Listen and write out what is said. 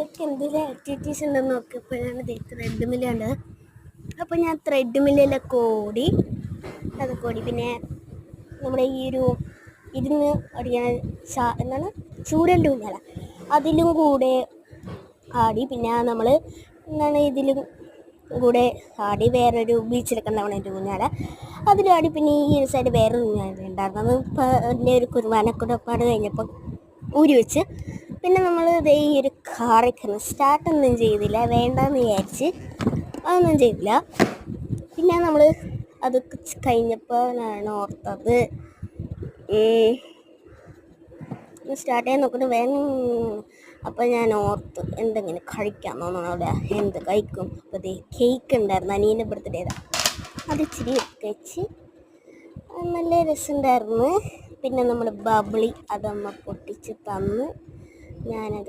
ഇവർക്ക് എന്തെങ്കിലും ആക്ടിവിറ്റീസ് ഉണ്ടെന്ന് നോക്കിയപ്പോഴാണ് ത്രെഡ് മില്ലുണ്ട്. അപ്പോൾ ഞാൻ ത്രെഡ് മില്ലിലൊക്കെ ഓടി, അതൊക്കെ ഓടി. പിന്നെ നമ്മുടെ ഈ ഒരു ഇരുന്ന് അടിക്കാൻ എന്താണ് ചൂരൻ്റെ ഊഞ്ഞാല, അതിലും കൂടെ ആടി. പിന്നെ നമ്മൾ എന്താണ് ഇതിലും കൂടെ ആടി. വേറൊരു ബീച്ചിലൊക്കെ ഉണ്ടാവണം എൻ്റെ ഊഞ്ഞാല, അതിലാടി. പിന്നെ ഈ ഒരു സൈഡ് വേറൊരു ഊഞ്ഞാല ഉണ്ടായിരുന്നു. അത് എൻ്റെ ഒരു കുർബാനക്കുടപ്പാട് കഴിഞ്ഞപ്പോൾ ഊരി വെച്ച്. പിന്നെ നമ്മൾ ഈ ഒരു കാറൊക്കെ സ്റ്റാർട്ടൊന്നും ചെയ്തില്ല, വേണ്ടെന്ന് വിചാരിച്ച് അതൊന്നും ചെയ്തില്ല. പിന്നെ നമ്മൾ അത് കഴിഞ്ഞപ്പോൾ ഞാൻ ഓർത്തത് സ്റ്റാർട്ട് ചെയ്യാൻ നോക്കിയിട്ട് അപ്പോൾ ഞാൻ ഓർത്ത് എന്തെങ്കിലും കഴിക്കാൻ തോന്നണം. അവിടെ എന്ത് കഴിക്കും? അപ്പോൾ ഇത് കേക്ക് ഉണ്ടായിരുന്നു, അനിയൻ്റെ ബർത്ത്ഡേതാണ്. അത് ഇച്ചിരി കഴിച്ച് നല്ല രസമുണ്ടായിരുന്നു. പിന്നെ നമ്മൾ ബബിളി അതമ്മ പൊട്ടിച്ച് തന്ന് ഞാനത്